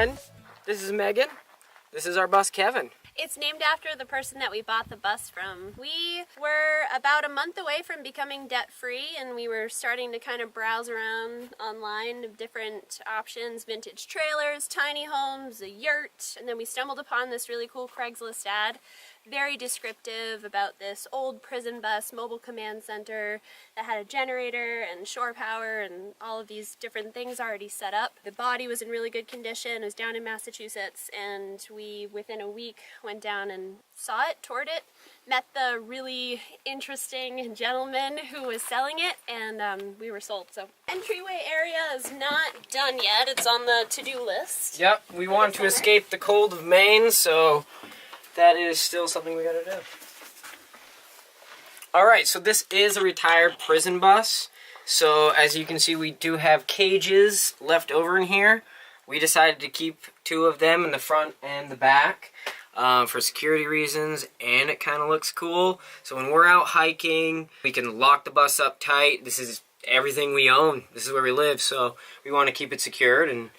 Jen. This is Megan. This is our bus, Kevin. It's named after the person that we bought the bus from. We were about a month away from becoming debt-free, and we were starting to kind of browse around online of different options, vintage trailers, tiny homes, a yurt, and then we stumbled upon this really cool Craigslist ad, very descriptive about this old prison bus mobile command center that had a generator and shore power and all of these different things already set up. The body was in really good condition. It was down in Massachusetts, and we, within a week, went down and saw it, toured it, met the really interesting gentleman who was selling it, and we were sold. So entryway area is not done yet. It's on the to-do list. Yep, we want to escape the cold of Maine, so that is still something we gotta do. Alright, so this is a retired prison bus. So as you can see, we do have cages left over in here. We decided to keep 2 of them in the front and the back for security reasons, and it kind of looks cool. So when we're out hiking, we can lock the bus up tight. This is everything we own. This is where we live, so we want to keep it secured, and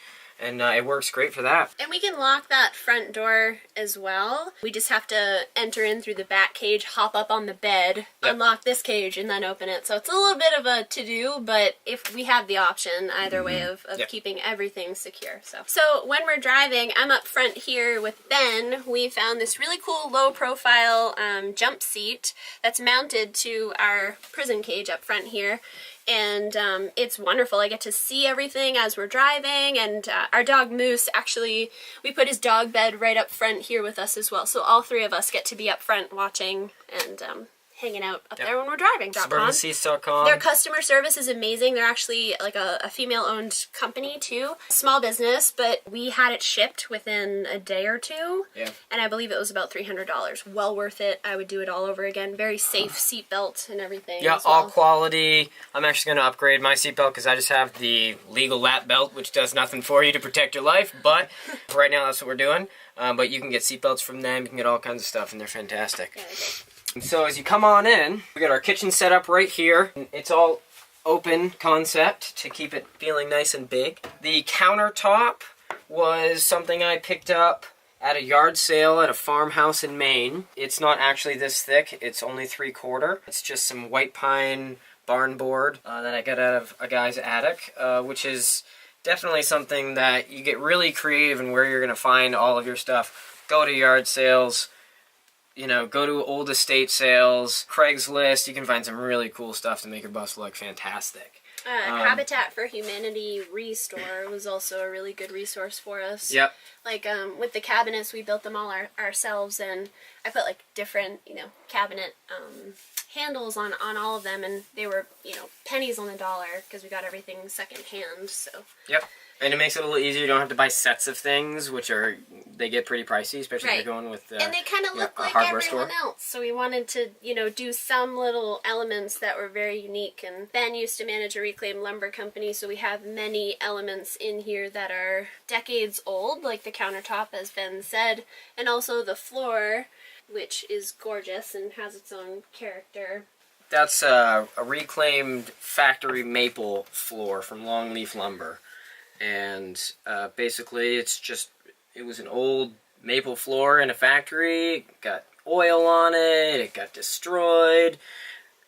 it works great for that. And we can lock that front door as well. We just have to enter in through the back cage, hop up on the bed, unlock this cage, and then open it. So it's a little bit of a to-do, but if we have the option either way of keeping everything secure. So when we're driving, I'm up front here with Ben. We found this really cool low-profile jump seat that's mounted to our prison cage up front here. And it's wonderful. I get to see everything as we're driving, and our dog Moose, actually, we put his dog bed right up front here with us as well, so all 3 of us get to be up front watching and hanging out up there when we're driving. SuburbanSeats.com. Their customer service is amazing. They're actually like a female-owned company too. Small business, but we had it shipped within a day or 2. Yeah. And I believe it was about $300. Well worth it. I would do it all over again. Very safe seatbelt and everything. Yeah, as well. all quality. I'm actually going to upgrade my seatbelt because I just have the legal lap belt, which does nothing for you to protect your life. But right now, that's what we're doing. But you can get seatbelts from them. You can get all kinds of stuff, and they're fantastic. Yeah, okay. So as you come on in, we got our kitchen set up right here. It's all open concept to keep it feeling nice and big. The countertop was something I picked up at a yard sale at a farmhouse in Maine. It's not actually this thick. It's only 3/4. It's just some white pine barn board that I got out of a guy's attic, which is definitely something that you get really creative in where you're going to find all of your stuff. Go to yard sales. You know, go to old estate sales, Craigslist. You can find some really cool stuff to make your bus look fantastic. Habitat for Humanity Restore was also a really good resource for us. Yep. Like with the cabinets, we built them all ourselves, and I put like different, cabinet handles on all of them, and they were, pennies on the dollar because we got everything secondhand. So. Yep. And it makes it a little easier. You don't have to buy sets of things, which they get pretty pricey, especially if you're going with and they kind of look like everyone else. So we wanted to, do some little elements that were very unique. And Ben used to manage a reclaimed lumber company, so we have many elements in here that are decades old, like the countertop, as Ben said, and also the floor, which is gorgeous and has its own character. That's a reclaimed factory maple floor from Longleaf Lumber. And basically it was an old maple floor in a factory. It got oil on it, it got destroyed.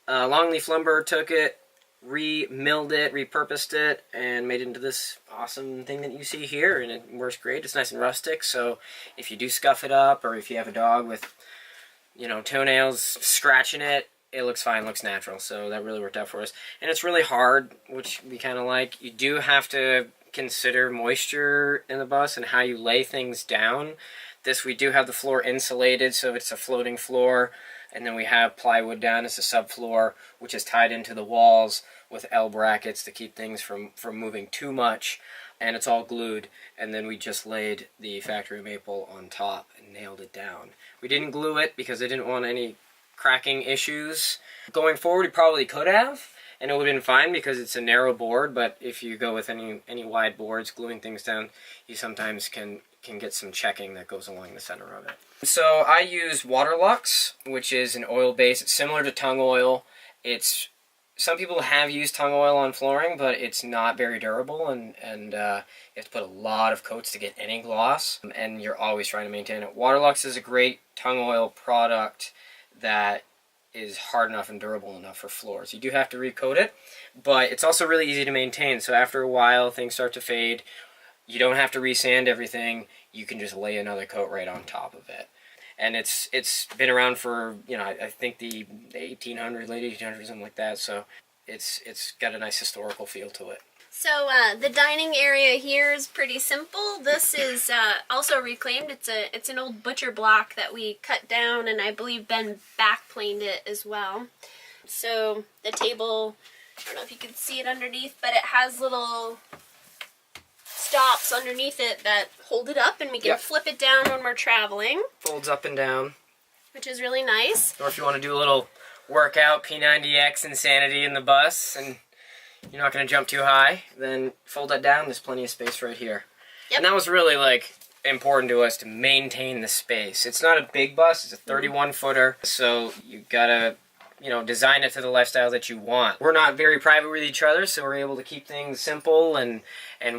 Longleaf Lumber took it, re-milled it, repurposed it, and made it into this awesome thing that you see here, and it works great. It's nice and rustic, so if you do scuff it up, or if you have a dog with, toenails scratching it, it looks fine, looks natural, so that really worked out for us. And it's really hard, which we kind of like. You do have to consider moisture in the bus and how you lay things down. We do have the floor insulated, so it's a floating floor, and then we have plywood down as a subfloor, which is tied into the walls with L brackets to keep things from moving too much, and it's all glued, and then we just laid the factory maple on top and nailed it down. We didn't glue it because I didn't want any cracking issues. Going forward, we probably could have, and it would have been fine because it's a narrow board, but if you go with any wide boards, gluing things down, you sometimes can get some checking that goes along the center of it. So I use Waterlux, which is an oil base. It's similar to tung oil. It's some people have used tung oil on flooring, but it's not very durable, and you have to put a lot of coats to get any gloss, and you're always trying to maintain it. Waterlux is a great tung oil product that is hard enough and durable enough for floors. You do have to recoat it, but it's also really easy to maintain. So after a while, things start to fade. You don't have to resand everything. You can just lay another coat right on top of it. And it's been around for, you know, I think the 1800s, late 1800s, something like that. So it's got a nice historical feel to it. So the dining area here is pretty simple. This is also reclaimed. It's an old butcher block that we cut down, and I believe Ben backplaned it as well. So the table, I don't know if you can see it underneath, but it has little stops underneath it that hold it up, and we can flip it down when we're traveling. Folds up and down. Which is really nice. Or if you want to do a little workout, P90X insanity in the bus, and you're not going to jump too high, then fold that down. There's plenty of space right here. Yep. And that was really, like, important to us to maintain the space. It's not a big bus. It's a 31-footer, so you got to, you know, design it to the lifestyle that you want. We're not very private with each other, so we're able to keep things simple and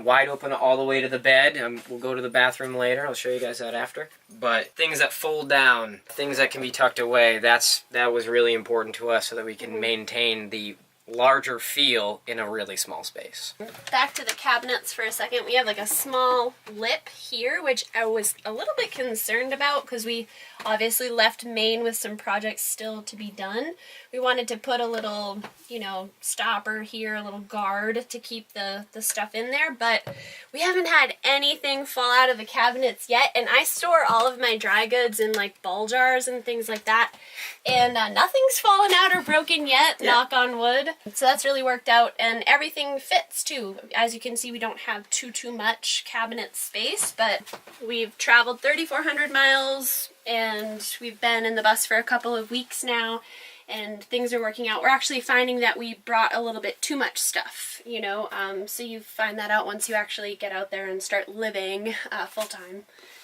wide open all the way to the bed. We'll go to the bathroom later. I'll show you guys that after. But things that fold down, things that can be tucked away, that was really important to us so that we can maintain the larger feel in a really small space. Back to the cabinets for a second. We have like a small lip here, which I was a little bit concerned about because we obviously left Maine with some projects still to be done. We wanted to put a little, you know, stopper here, a little guard to keep the stuff in there, but we haven't had anything fall out of the cabinets yet, and I store all of my dry goods in like ball jars and things like that, and nothing's fallen out or broken yet, knock on wood. So that's really worked out, and everything fits too. As you can see, we don't have too much cabinet space, but we've traveled 3,400 miles, and we've been in the bus for a couple of weeks now, and things are working out. We're actually finding that we brought a little bit too much stuff, you know, so you find that out once you actually get out there and start living full-time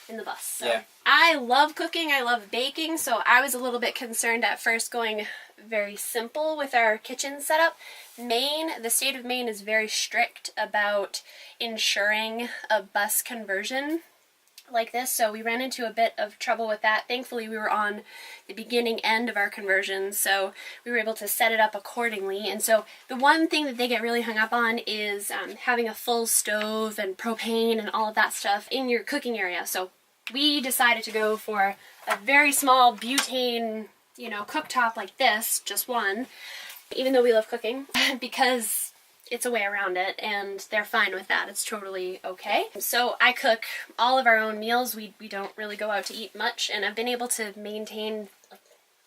in the bus. So. Yeah. I love cooking, I love baking, so I was a little bit concerned at first going very simple with our kitchen setup. Maine, the state of Maine is very strict about ensuring a bus conversion like this, so we ran into a bit of trouble with that. Thankfully, we were on the beginning end of our conversion, so we were able to set it up accordingly. And so the one thing that they get really hung up on is having a full stove and propane and all of that stuff in your cooking area. So we decided to go for a very small butane, you know, cooktop like this, just one, even though we love cooking, because it's a way around it, and they're fine with that. It's totally okay. So I cook all of our own meals. We don't really go out to eat much, and I've been able to maintain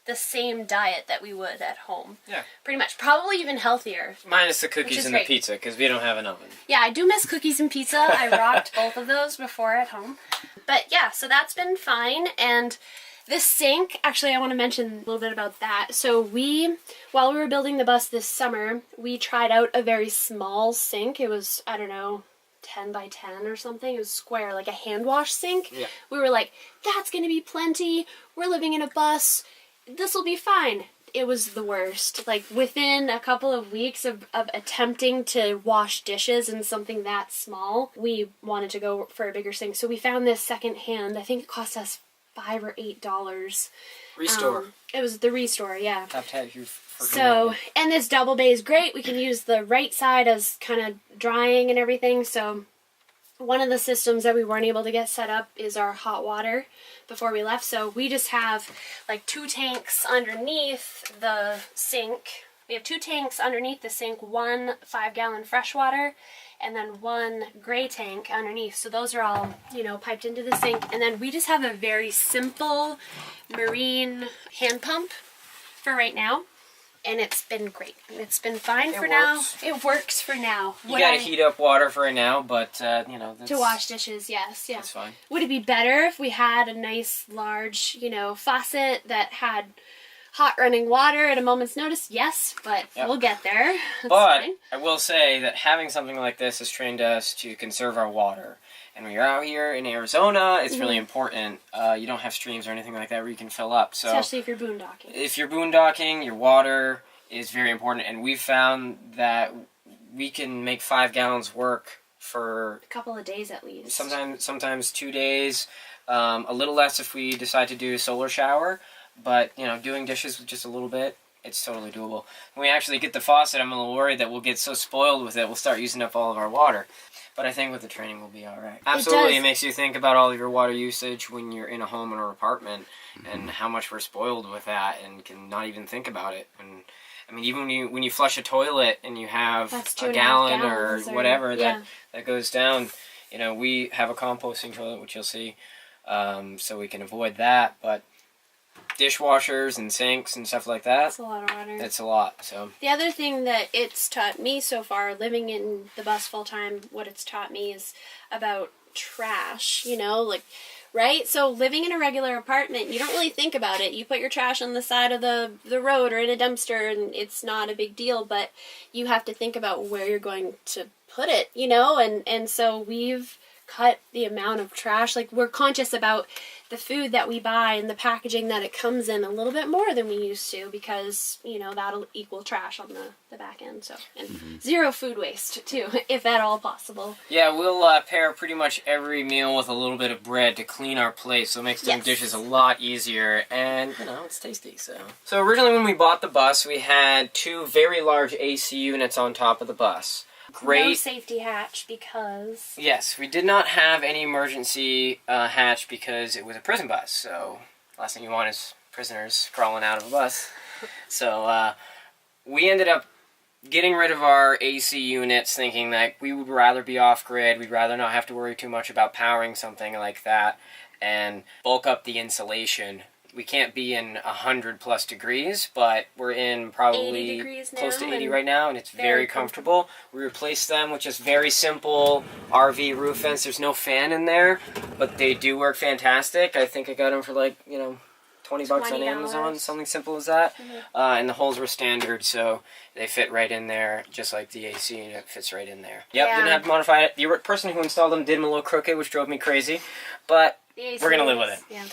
the same diet that we would at home. Yeah. Pretty much. Probably even healthier. Minus the cookies and the pizza, because we don't have an oven. Yeah, I do miss cookies and pizza. I rocked both of those before at home. But yeah, so that's been fine, and this sink, actually I want to mention a little bit about that. So while we were building the bus this summer, we tried out a very small sink. It was, I don't know, 10 by 10 or something. It was square, like a hand wash sink. Yeah. We were like, that's going to be plenty. We're living in a bus. This will be fine. It was the worst. Like within a couple of weeks of attempting to wash dishes in something that small, we wanted to go for a bigger sink. So we found this secondhand. I think it cost us $5 or $8. Restore. It was the Restore, yeah. Have to have you for so, and this double bay is great. We can use the right side as kind of drying and everything. So one of the systems that we weren't able to get set up is our hot water before we left. So we just have like 2 tanks underneath the sink. We have 2 tanks underneath the sink, 1 5-gallon fresh water, and then 1 gray tank underneath. So those are all, you know, piped into the sink. And then we just have a very simple marine hand pump for right now. And it's been great. It's been fine for now. It works for now. You gotta heat up water for now, but, you know, that's... To wash dishes, yes, yeah. That's fine. Would it be better if we had a nice, large, you know, faucet that had hot running water at a moment's notice? Yes, but we'll get there. That's fine. I will say that having something like this has trained us to conserve our water. And when you're out here in Arizona, it's really important. You don't have streams or anything like that where you can fill up. So especially if you're boondocking. If you're boondocking, your water is very important, and we've found that we can make 5 gallons work for a couple of days at least. Sometimes 2 days. A little less if we decide to do a solar shower, but doing dishes with just a little bit, it's totally doable. When we actually get the faucet, I'm a little worried that we'll get so spoiled with it, we'll start using up all of our water. But I think with the training, we'll be all right. Absolutely, it makes you think about all of your water usage when you're in a home or apartment, and how much we're spoiled with that, and can not even think about it. And I mean, even when you flush a toilet and you have a gallon or whatever that goes down, we have a composting toilet, which you'll see, so we can avoid that. But dishwashers and sinks and stuff like that, that's a lot of water. It's a lot. So the other thing that it's taught me so far, living in the bus full time, what it's taught me is about trash. Right? So living in a regular apartment, you don't really think about it. You put your trash on the side of the road or in a dumpster, and it's not a big deal, but you have to think about where you're going to put it, and so we've cut the amount of trash. We're conscious about the food that we buy and the packaging that it comes in a little bit more than we used to, because that'll equal trash on the back end. So, and zero food waste too, if at all possible. Yeah, we'll pair pretty much every meal with a little bit of bread to clean our plate, so it makes doing dishes a lot easier, and it's tasty. So originally when we bought the bus, we had 2 very large AC units on top of the bus. Great. No safety hatch because... Yes, we did not have any emergency hatch because it was a prison bus, so last thing you want is prisoners crawling out of a bus. So we ended up getting rid of our AC units, thinking that we would rather be off-grid, we'd rather not have to worry too much about powering something like that, and bulk up the insulation. We can't be in 100+ degrees, but we're in probably close to 80 right now, and it's very comfortable. We replaced them with just very simple RV roof vents. There's no fan in there, but they do work fantastic. I think I got them for $20 on Amazon, something simple as that. And the holes were standard, so they fit right in there, just like the AC unit fits right in there. Yep, didn't have to modify it. The person who installed them did them a little crooked, which drove me crazy, but we're going to live with it. Yeah.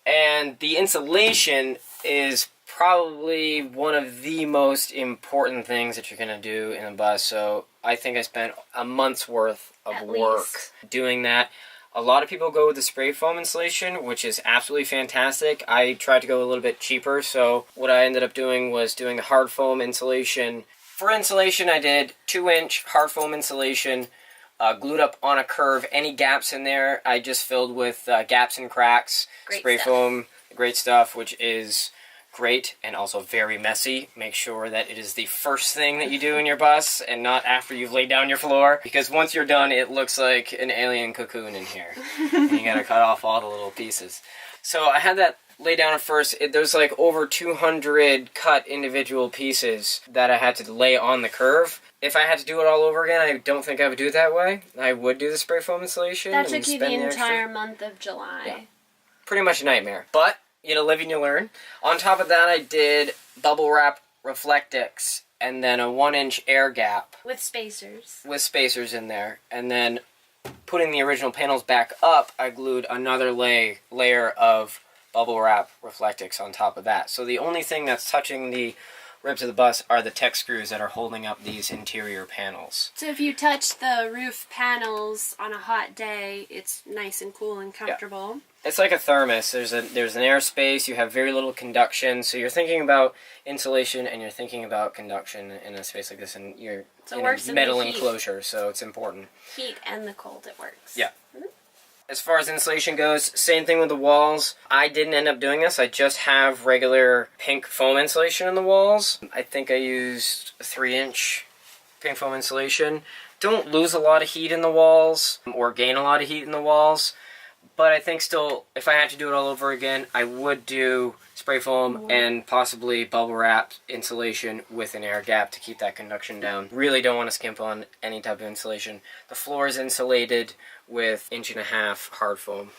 And the insulation is probably one of the most important things that you're going to do in a bus. So I think I spent a month's worth of work doing that. A lot of people go with the spray foam insulation, which is absolutely fantastic. I tried to go a little bit cheaper, so what I ended up doing was doing the hard foam insulation. For insulation, I did 2-inch hard foam insulation, glued up on a curve. Any gaps in there, I just filled with gaps and cracks. Spray foam, great stuff, which is great and also very messy. Make sure that it is the first thing that you do in your bus and not after you've laid down your floor, because once you're done, it looks like an alien cocoon in here. And you gotta cut off all the little pieces. So I had that lay down at first. There's over 200 cut individual pieces that I had to lay on the curve. If I had to do it all over again, I don't think I would do it that way. I would do the spray foam insulation. That took you the entire month of July. Yeah. Pretty much a nightmare. But, live and you learn. On top of that, I did bubble wrap Reflectix and then a 1-inch air gap. With spacers. With spacers in there. And then putting the original panels back up, I glued another layer of bubble wrap Reflectix on top of that. So the only thing that's touching the ribs of the bus are the tech screws that are holding up these interior panels. So if you touch the roof panels on a hot day, it's nice and cool and comfortable. Yeah. It's like a thermos. There's an air space. You have very little conduction. So you're thinking about insulation and you're thinking about conduction in a space like this, and you're in a metal enclosure, so it's important. Heat and the cold, it works. Yeah. As far as insulation goes, same thing with the walls. I didn't end up doing this. I just have regular pink foam insulation in the walls. I think I used a 3-inch pink foam insulation. Don't lose a lot of heat in the walls or gain a lot of heat in the walls. But I think still, if I had to do it all over again, I would do spray foam and possibly bubble wrap insulation with an air gap to keep that conduction down. Really don't want to skimp on any type of insulation. The floor is insulated with 1.5-inch hard foam,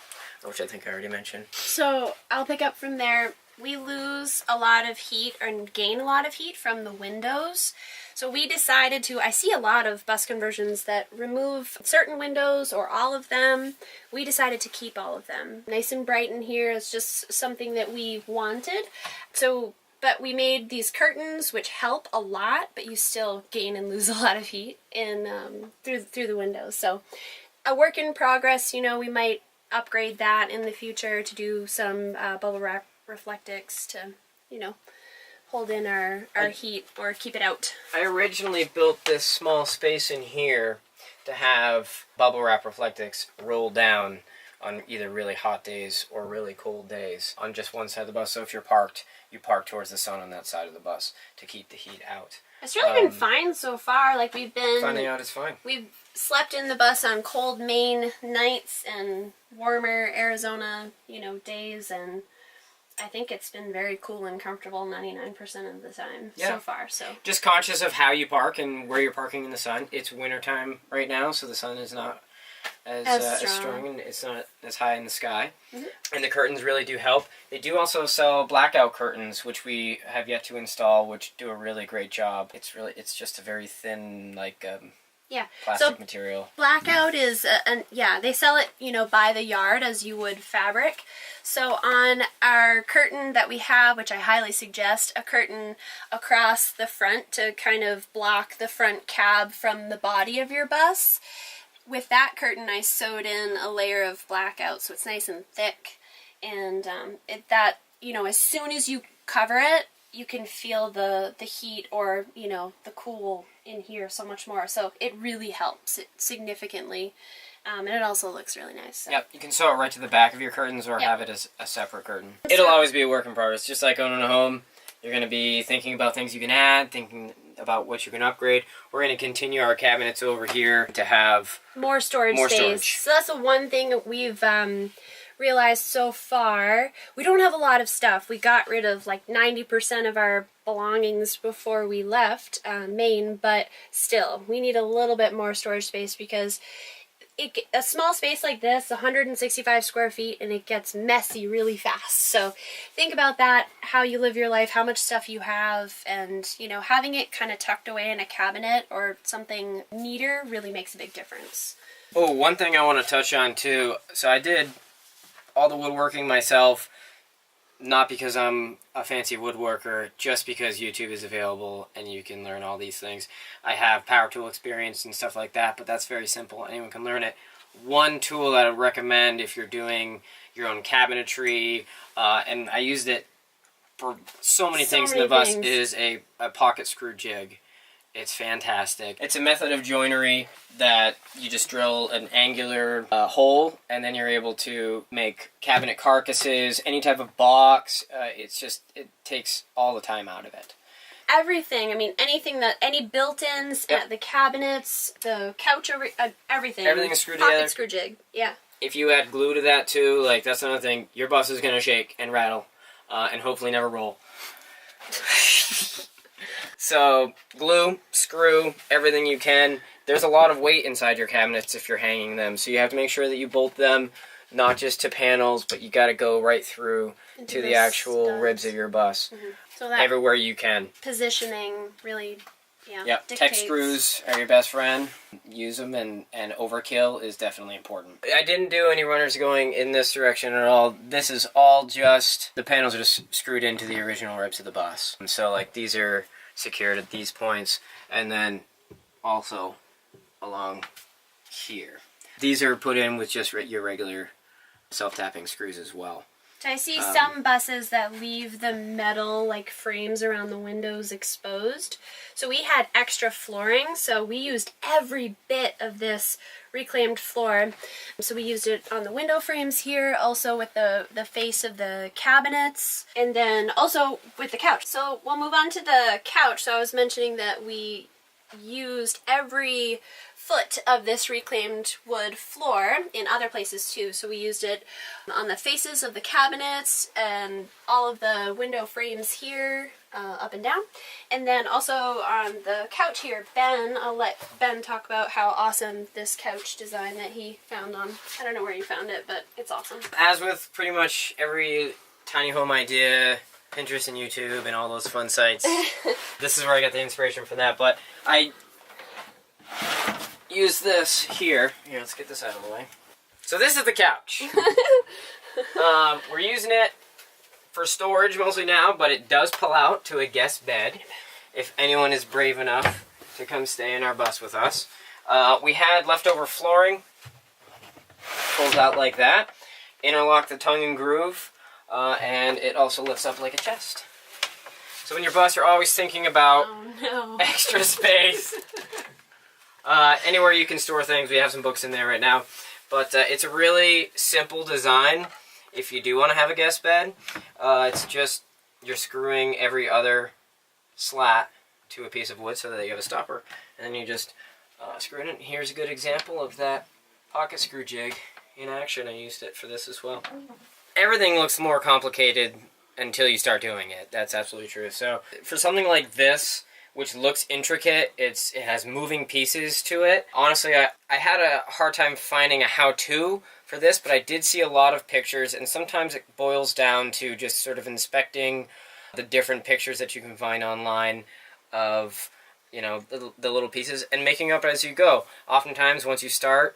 which I think I already mentioned. So I'll pick up from there. We lose a lot of heat and gain a lot of heat from the windows. So we decided to, I see a lot of bus conversions that remove certain windows or all of them. We decided to keep all of them. Nice and bright in here is just something that we wanted. So But we made these curtains, which help a lot, but you still gain and lose a lot of heat through the windows. So a work in progress. You know, we might upgrade that in the future to do some bubble wrap reflectics to, you know, hold in our heat or keep it out. I originally built this small space in here to have bubble wrap reflectics roll down on either really hot days or really cold days on just one side of the bus. So if you're parked, you park towards the sun on that side of the bus to keep the heat out. It's really been fine so far. Like, we've been finding out it's fine. We've slept in the bus on cold Maine nights and warmer Arizona, you know, days, and I think it's been very cool and comfortable 99% of the time so far. So just conscious of how you park and where you're parking in the sun. It's wintertime right now, so the sun is not as strong and it's not as high in the sky. Mm-hmm. And the curtains really do help. They do also sell blackout curtains, which we have yet to install, which do a really great job. It's just a very thin, like plastic material. Blackout is they sell it, you know, by the yard as you would fabric. So on our curtain that we have, which I highly suggest, a curtain across the front to kind of block the front cab from the body of your bus. With that curtain, I sewed in a layer of blackout, so it's nice and thick. And you know, as soon as you cover it, you can feel the heat or, you know, the cool in here so much more. So it really helps it significantly. And it also looks really nice. So. Yep, you can sew it right to the back of your curtains or have it as a separate curtain. It'll always be a work in progress. Just like owning a home, you're going to be thinking about things you can add, thinking about what you can upgrade. We're going to continue our cabinets over here to have more storage space. So that's the one thing that we've realized so far. We don't have a lot of stuff. We got rid of like 90% of our belongings before we left Maine, but still, we need a little bit more storage space because a small space like this, 165 square feet, and it gets messy really fast. So think about that, how you live your life, how much stuff you have, and, you know, having it kind of tucked away in a cabinet or something neater really makes a big difference. Oh, one thing I want to touch on too. So I did all the woodworking myself, not because I'm a fancy woodworker, just because YouTube is available and you can learn all these things. I have power tool experience and stuff like that, but that's very simple. Anyone can learn it. One tool that I would recommend if you're doing your own cabinetry, and I used it for so many things in the bus, is a pocket screw jig. It's fantastic. It's a method of joinery that you just drill an angular hole, and then you're able to make cabinet carcasses, any type of box. It takes all the time out of it. Everything. I mean, any built-ins, the cabinets, the couch, everything. Everything is screwed together. Pocket screw jig, yeah. If you add glue to that too, like that's another thing, your bus is going to shake and rattle, and hopefully never roll. So, glue, screw, everything you can. There's a lot of weight inside your cabinets if you're hanging them, so you have to make sure that you bolt them, not just to panels, but you got to go right through to the actual ribs of your bus. Mm-hmm. So that everywhere you can. Positioning really, dictates. Tech screws are your best friend. Use them, and overkill is definitely important. I didn't do any runners going in this direction at all. This is all just, the panels are just screwed into the original ribs of the bus. And so, like, these are secured at these points, and then also along here. These are put in with just your regular self-tapping screws as well. I see some buses that leave the metal like frames around the windows exposed. So we had extra flooring, so we used every bit of this reclaimed floor. So we used it on the window frames here, also with the face of the cabinets, and then also with the couch. So we'll move on to the couch. So I was mentioning that we used every foot of this reclaimed wood floor in other places too. So we used it on the faces of the cabinets and all of the window frames here, up and down. And then also on the couch here, I'll let Ben talk about how awesome this couch design that he found on, I don't know where you found it, but it's awesome. As with pretty much every tiny home idea, Pinterest and YouTube and all those fun sites, this is where I got the inspiration from that. But I use this here. Here, let's get this out of the way. So this is the couch. We're using it for storage mostly now, but it does pull out to a guest bed if anyone is brave enough to come stay in our bus with us. We had leftover flooring, pulls out like that, interlock the tongue and groove, and it also lifts up like a chest. So in your bus, you're always thinking about extra space. Anywhere you can store things. We have some books in there right now. But it's a really simple design if you do want to have a guest bed. It's just you're screwing every other slat to a piece of wood so that you have a stopper. And then you just screw it in. Here's a good example of that pocket screw jig in action. I used it for this as well. Everything looks more complicated until you start doing it. That's absolutely true. So for something like this, which looks intricate, it has moving pieces to it. Honestly, I had a hard time finding a how-to for this, but I did see a lot of pictures, and sometimes it boils down to just sort of inspecting the different pictures that you can find online of, you know, the little pieces and making up as you go. Oftentimes, once you start,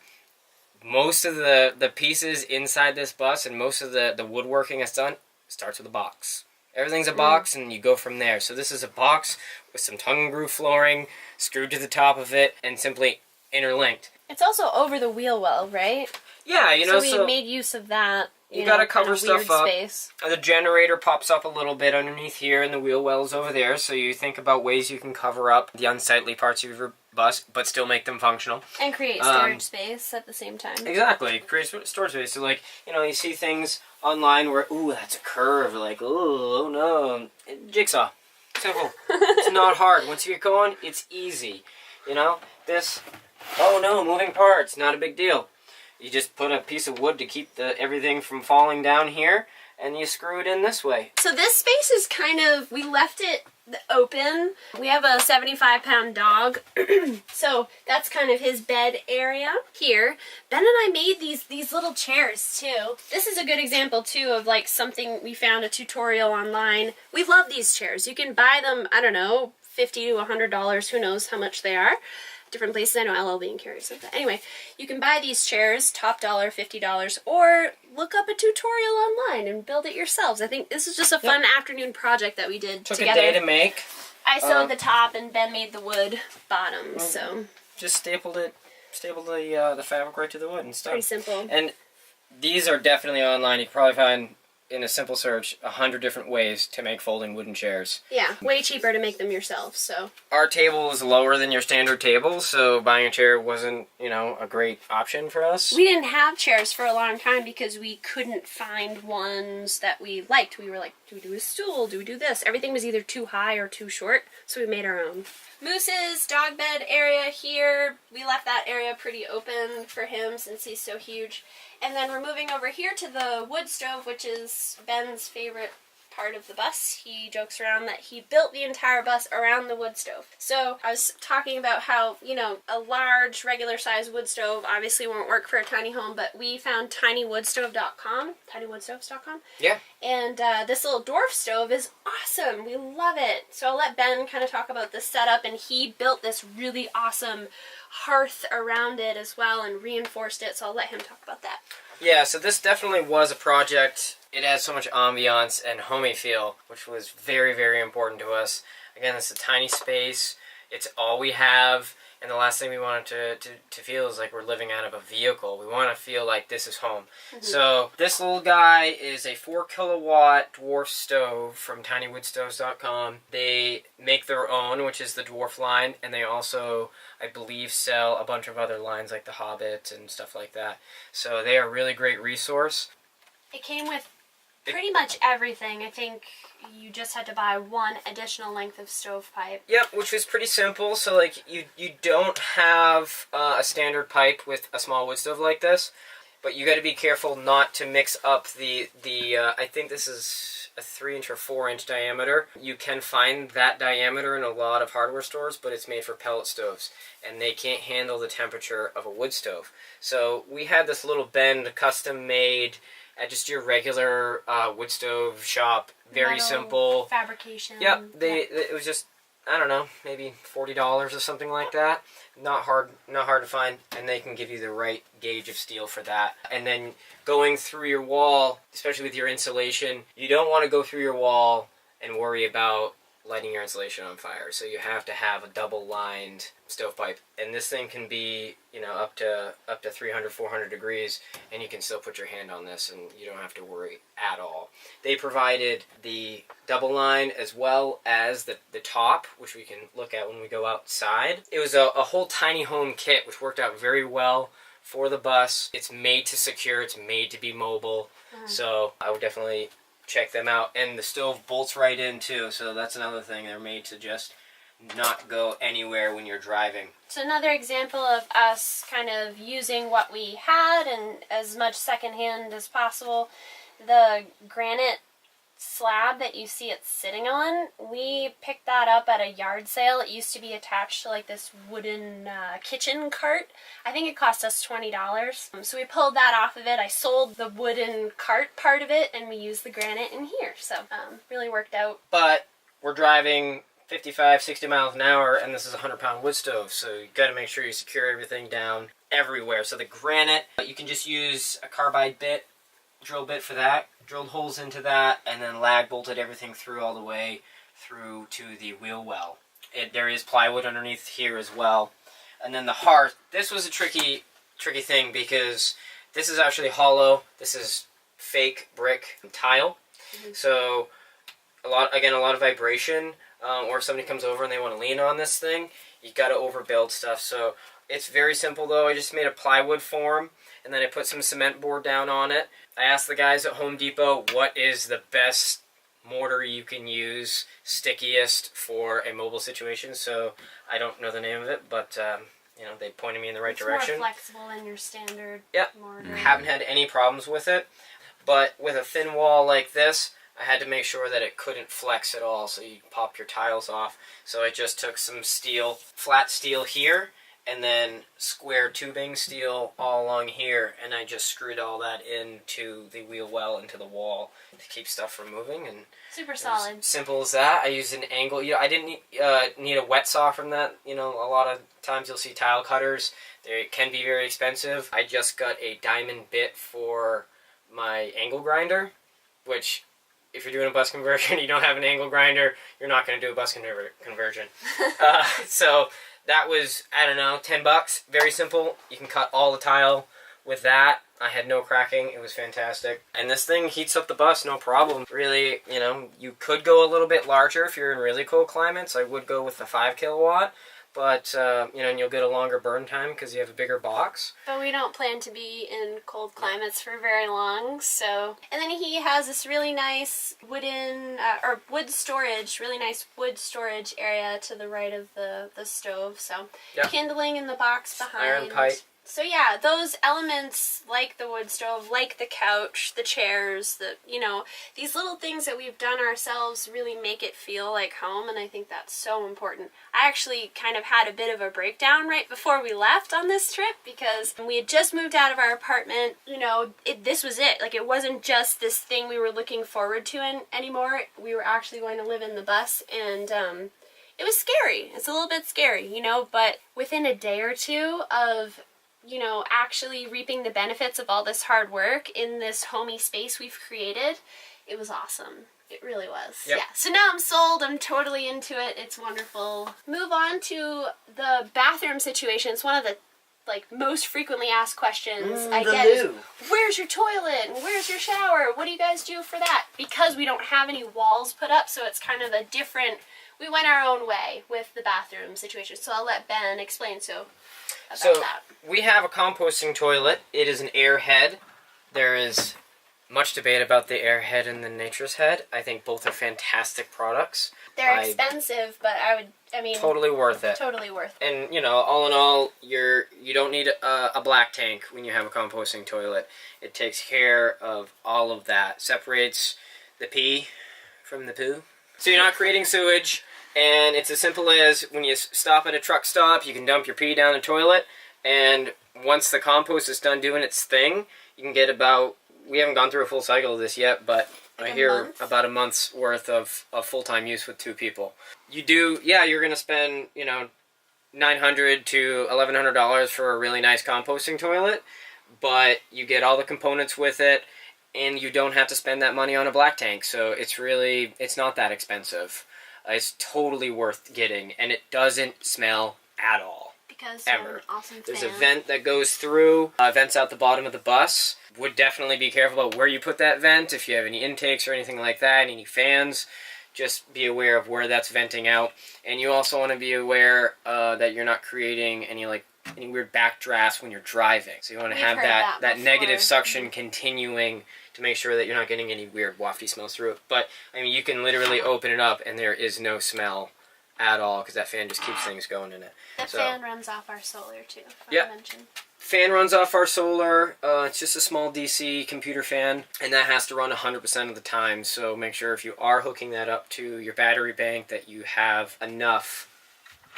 most of the pieces inside this bus and most of the woodworking that's done starts with a box. Everything's a box, and you go from there. So this is a box with some tongue and groove flooring screwed to the top of it and simply interlinked. It's also over the wheel well, right? Yeah, you know, so we made use of that. You gotta cover stuff up. Space. The generator pops up a little bit underneath here, and the wheel well's over there. So you think about ways you can cover up the unsightly parts of your bus, but still make them functional. And create storage space at the same time. Exactly, create storage space. So, like, you know, you see things online where, ooh, that's a curve. Like, oh no, jigsaw. Simple. It's not hard. Once you get going, it's easy. You know, this, oh no, moving parts, not a big deal. You just put a piece of wood to keep everything from falling down here, and you screw it in this way. So this space is kind of, we left it open. We have a 75-pound dog, so that's kind of his bed area here. Ben and I made these little chairs too. This is a good example too of like something we found a tutorial online. We love these chairs. You can buy them, I don't know, $50 to $100, who knows how much they are. Different places. I know LL Bean carries them. But anyway, you can buy these chairs, top dollar, $50, or look up a tutorial online and build it yourselves. I think this is just a fun afternoon project that we did together. Took a day to make. I sewed the top and Ben made the wood bottom, so. Just stapled the fabric right to the wood and stuff. Pretty simple. And these are definitely online. You can probably find, in a simple search, 100 different ways to make folding wooden chairs. Yeah, way cheaper to make them yourself, so. Our table is lower than your standard table, so buying a chair wasn't, you know, a great option for us. We didn't have chairs for a long time because we couldn't find ones that we liked. We were like, do we do a stool? Do we do this? Everything was either too high or too short, so we made our own. Moose's dog bed area here, we left that area pretty open for him since he's so huge. And then we're moving over here to the wood stove, which is Ben's favorite part of the bus. He jokes around that he built the entire bus around the wood stove. So I was talking about how, you know, a large regular size wood stove obviously won't work for a tiny home, but we found tinywoodstove.com, tinywoodstoves.com. Yeah. And this little dwarf stove is awesome. We love it. So I'll let Ben kind of talk about the setup, and he built this really awesome hearth around it as well and reinforced it, so I'll let him talk about that. Yeah, so this definitely was a project. It has so much ambiance and homey feel, which was very, very important to us. Again, it's a tiny space. It's all we have, and the last thing we wanted to feel is like we're living out of a vehicle. We want to feel like this is home. Mm-hmm. So this little guy is a 4-kilowatt dwarf stove from tinywoodstoves.com. They make their own, which is the dwarf line, and they also, I believe, sell a bunch of other lines like the Hobbit and stuff like that. So they are a really great resource. It came with pretty much everything. I think you just had to buy one additional length of stovepipe. Yep, which was pretty simple. So like you don't have a standard pipe with a small wood stove like this, but you got to be careful not to mix up the I think this is a 3-inch or 4-inch diameter. You can find that diameter in a lot of hardware stores, but it's made for pellet stoves, and they can't handle the temperature of a wood stove. So we had this little bend custom made at just your regular wood stove shop. Very metal simple fabrication. Yep, it was just I don't know, maybe $40 or something like that. Not hard to find, and they can give you the right gauge of steel for that. And then going through your wall, especially with your insulation, you don't want to go through your wall and worry about lighting your insulation on fire. So you have to have a double-lined stovepipe, and this thing can be, you know, up to 300, 400 degrees, and you can still put your hand on this, and you don't have to worry at all. They provided the double line as well as the top, which we can look at when we go outside. It was a whole tiny home kit, which worked out very well for the bus. It's made to secure. It's made to be mobile. So I would definitely check them out. And the stove bolts right in too, so that's another thing. They're made to just not go anywhere when you're driving. It's another example of us kind of using what we had and as much secondhand as possible. The granite slab that you see it sitting on, we picked that up at a yard sale. It used to be attached to like this wooden kitchen cart. I think it cost us $20. So we pulled that off of it. I sold the wooden cart part of it, and we used the granite in here. So really worked out. But we're driving 55, 60 miles an hour, and this is a 100-pound wood stove, so you got to make sure you secure everything down everywhere. So the granite, you can just use a carbide bit, drill bit for that. Drilled holes into that, and then lag bolted everything through all the way through to the wheel well. There is plywood underneath here as well. And then the hearth, this was a tricky thing because this is actually hollow. This is fake brick tile. So a lot of vibration, or if somebody comes over and they want to lean on this thing, you got to overbuild stuff. So it's very simple though. I just made a plywood form, and then I put some cement board down on it. I asked the guys at Home Depot what is the best mortar you can use, stickiest for a mobile situation. So I don't know the name of it, but you know, they pointed me in the right direction. It's more flexible than your standard mortar. Haven't had any problems with it, but with a thin wall like this, I had to make sure that it couldn't flex at all, so you pop your tiles off. So I just took some steel, flat steel here, and then square tubing steel all along here, and I just screwed all that into the wheel well, into the wall, to keep stuff from moving. And super solid. Simple as that. I used an angle. You know, I didn't need a wet saw from that. You know, a lot of times you'll see tile cutters. They can be very expensive. I just got a diamond bit for my angle grinder, which, if you're doing a bus conversion, you don't have an angle grinder, you're not going to do a bus conversion. So that was, I don't know, $10. Very simple. You can cut all the tile with that. I had no cracking. It was fantastic. And this thing heats up the bus, no problem. Really, you know, you could go a little bit larger if you're in really cold climates. I would go with the 5 kilowatt. But, you know, and you'll get a longer burn time because you have a bigger box. But we don't plan to be in cold climates for very long, so. And then he has this really nice wood storage area to the right of the stove, so. Yep. Kindling in the box behind. Iron pipe. So yeah, those elements like the wood stove, like the couch, the chairs, you know, these little things that we've done ourselves really make it feel like home, and I think that's so important. I actually kind of had a bit of a breakdown right before we left on this trip because we had just moved out of our apartment. You know, this was it. Like, it wasn't just this thing we were looking forward to anymore. We were actually going to live in the bus, and it was scary. It's a little bit scary, you know, but within a day or two of, you know, actually reaping the benefits of all this hard work in this homey space we've created, it was awesome. It really was. Yep. Yeah. So now I'm sold. I'm totally into it. It's wonderful. Move on to the bathroom situation. It's one of the most frequently asked questions I get is, where's your toilet? And where's your shower? What do you guys do for that? Because we don't have any walls put up, so it's kind of a different, we went our own way with the bathroom situation. So I'll let Ben explain about that. We have a composting toilet. It is an air head. There is much debate about the air head and the nature's head. I think both are fantastic products. They're expensive, but I mean... Totally worth it. Totally worth it. And, you know, all in all, you don't need a black tank when you have a composting toilet. It takes care of all of that. Separates the pee from the poo. So you're not creating sewage, and it's as simple as when you stop at a truck stop, you can dump your pee down the toilet, and once the compost is done doing its thing, you can get about... We haven't gone through a full cycle of this yet, but I hear about a month's worth of full-time use with 2 people. You're going to spend, $900 to $1,100 for a really nice composting toilet, but you get all the components with it, and you don't have to spend that money on a black tank, so it's not that expensive. It's totally worth getting, and it doesn't smell at all. Because ever. An awesome fan. There's a vent that goes through, vents out the bottom of the bus. Would definitely be careful about where you put that vent. If you have any intakes or anything like that, any fans, just be aware of where that's venting out. And you also want to be aware that you're not creating any weird backdrafts when you're driving. So you want to have that negative suction continuing to make sure that you're not getting any weird wafty smells through it. But, you can literally open it up and there is no smell at all because that fan just keeps things going in it. The fan runs off our solar too, yeah. Fan runs off our solar. It's just a small DC computer fan, and that has to run 100% of the time. So make sure if you are hooking that up to your battery bank that you have enough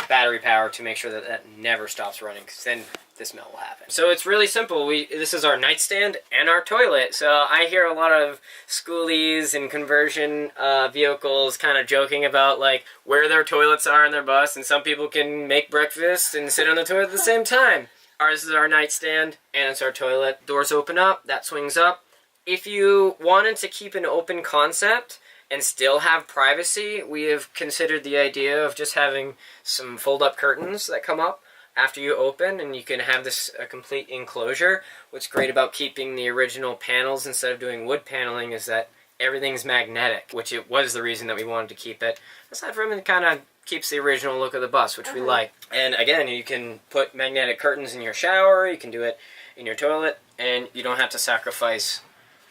battery power to make sure that that never stops running, because then the smell will happen. So it's really simple. This is our nightstand and our toilet. So I hear a lot of schoolies and conversion vehicles kind of joking about where their toilets are in their bus, and some people can make breakfast and sit on the toilet at the same time. Ours is our nightstand, and it's our toilet. Doors open up, that swings up. If you wanted to keep an open concept and still have privacy, we have considered the idea of just having some fold-up curtains that come up after you open, and you can have this a complete enclosure. What's great about keeping the original panels instead of doing wood paneling is that everything's magnetic, which it was the reason that we wanted to keep it. Aside from it kind of keeps the original look of the bus, which we like. And again, you can put magnetic curtains in your shower, you can do it in your toilet, and you don't have to sacrifice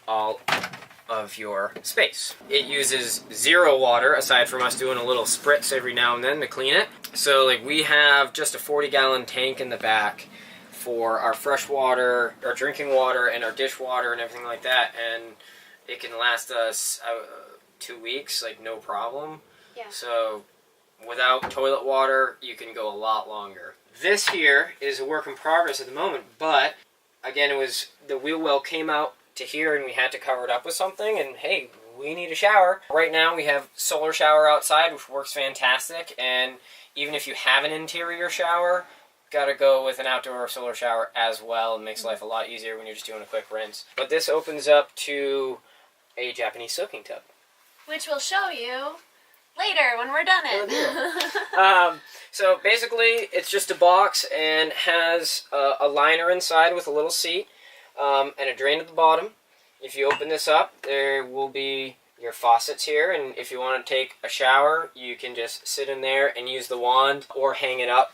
all of your space. It uses 0 water, aside from us doing a little spritz every now and then to clean it. So we have just a 40-gallon tank in the back for our fresh water, our drinking water, and our dishwater and everything like that, and it can last us 2 weeks, no problem. Yeah. So without toilet water, you can go a lot longer. This here is a work in progress at the moment, but again, the wheel well came out to here and we had to cover it up with something, and hey, we need a shower. Right now we have solar shower outside, which works fantastic, and even if you have an interior shower, gotta go with an outdoor solar shower as well. It makes life a lot easier when you're just doing a quick rinse. But this opens up to a Japanese soaking tub, which we'll show you later when we're done it. So basically, it's just a box and has a liner inside with a little seat and a drain at the bottom. If you open this up, there will be your faucets here, and if you want to take a shower, you can just sit in there and use the wand or hang it up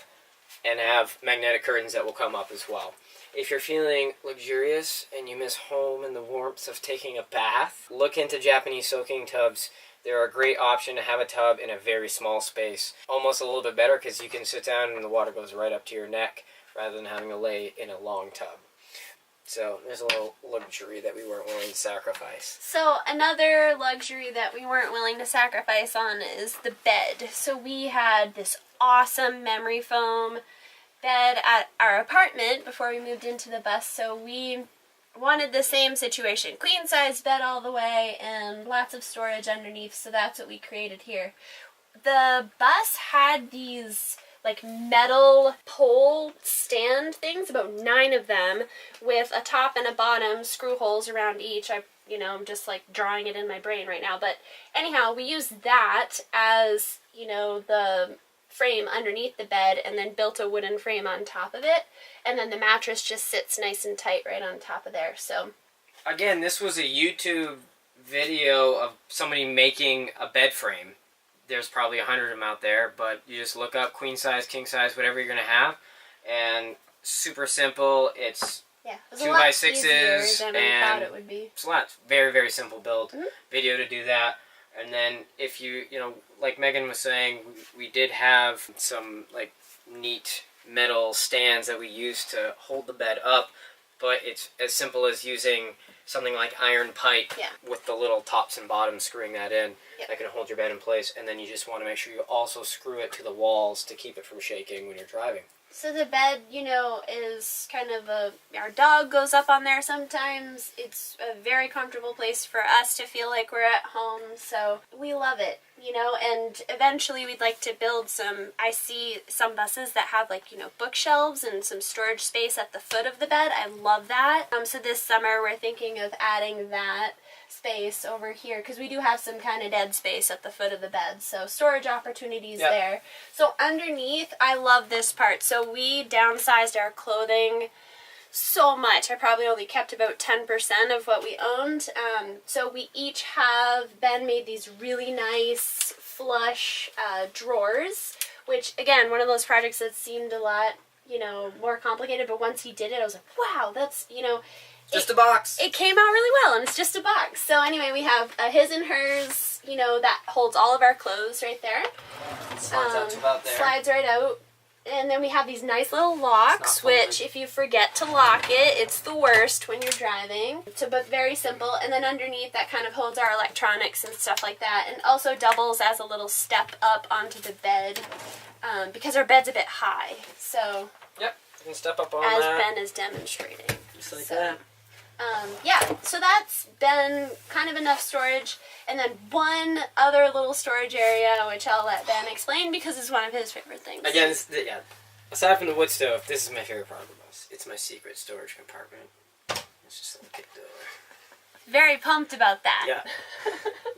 and have magnetic curtains that will come up as well. If you're feeling luxurious and you miss home and the warmth of taking a bath, look into Japanese soaking tubs. They're a great option to have a tub in a very small space. Almost a little bit better because you can sit down and the water goes right up to your neck rather than having to lay in a long tub. So there's a little luxury that we weren't willing to sacrifice. So another luxury that we weren't willing to sacrifice on is the bed. So we had this awesome memory foam bed at our apartment before we moved into the bus, so we wanted the same situation. Queen size bed all the way and lots of storage underneath, so that's what we created here. The bus had these metal pole stand things, about 9 of them, with a top and a bottom, screw holes around each. I'm just drawing it in my brain right now, but anyhow, we used that as, the frame underneath the bed, and then built a wooden frame on top of it, and then the mattress just sits nice and tight right on top of there. So again, this was a YouTube video of somebody making a bed frame. There's probably 100 of them out there, but you just look up queen size, king size, whatever you're gonna have, and super simple. It's 2x6s, than I thought it would be. It's a lot. Very, very simple build. Video to do that. And then if you, like Megan was saying, we did have some neat metal stands that we used to hold the bed up, but it's as simple as using something like iron pipe with the little tops and bottoms, screwing that in. That can hold your bed in place, and then you just want to make sure you also screw it to the walls to keep it from shaking when you're driving. So the bed, you know, is kind of our dog goes up on there sometimes. It's a very comfortable place for us to feel like we're at home, so we love it, you know, and eventually we'd like to build I see some buses that have like, you know, bookshelves and some storage space at the foot of the bed. I love that. So this summer we're thinking of adding that space over here because we do have some kind of dead space at the foot of the bed, so storage opportunities there. So underneath, I love this part. So we downsized our clothing so much. I probably only kept about 10% of what we owned. So we each have made these really nice flush drawers, which again, one of those projects that seemed a lot, you know, more complicated, but once he did it, I was like, wow, that's, you know, just a box. It came out really well, and it's just a box. So anyway, we have a his and hers, you know, that holds all of our clothes right there. Slides out to about there. Slides right out. And then we have these nice little locks, which if you forget to lock it, it's the worst when you're driving. So, but very simple. And then underneath, that kind of holds our electronics and stuff like that. And also doubles as a little step up onto the bed, because our bed's a bit high. So, yep, you can step up on as that. Ben is demonstrating. Just like that. Yeah, so that's been kind of enough storage. And then one other little storage area, which I'll let Ben explain because it's one of his favorite things. Again, aside from the wood stove, this is my favorite part of the bus. It's my secret storage compartment. It's just a little kick door. Very pumped about that. Yeah.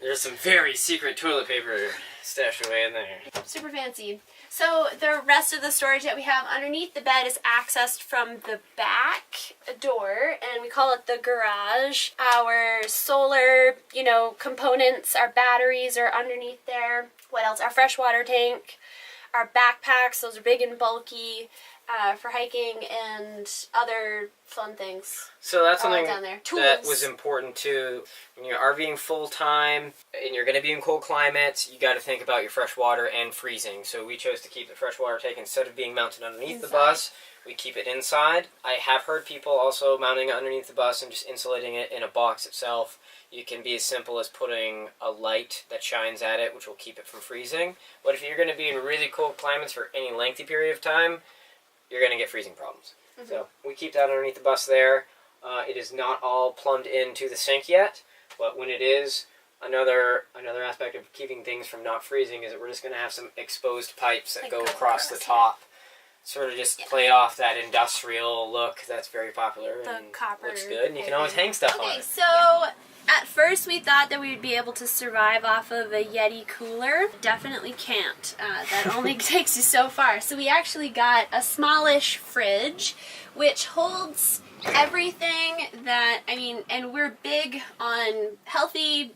There's some very secret toilet paper stashed away in there. Super fancy. So the rest of the storage that we have underneath the bed is accessed from the back door, and we call it the garage. Our solar, you know, components, our batteries are underneath there. What else? Our freshwater tank, our backpacks, those are big and bulky for hiking and other fun things. So that's something down there. that was important too. When you're RVing full time and you're going to be in cold climates, you got to think about your fresh water and freezing. So we chose to keep the freshwater tank, instead of being mounted underneath the bus, we keep it inside. I have heard people also mounting it underneath the bus and just insulating it in a box itself. You can be as simple as putting a light that shines at it, which will keep it from freezing. But if you're going to be in really cold climates for any lengthy period of time, you're going to get freezing problems. Mm-hmm. So we keep that underneath the bus there. It is not all plumbed into the sink yet, but when it is, another aspect of keeping things from not freezing is that we're just going to have some exposed pipes that go across the top. Sort of just play off that industrial look that's very popular and looks good, and you can always hang stuff on it. Okay, so at first we thought that we would be able to survive off of a Yeti cooler. Definitely can't. That only takes you so far. So we actually got a smallish fridge, which holds everything that, I mean, and we're big on healthy,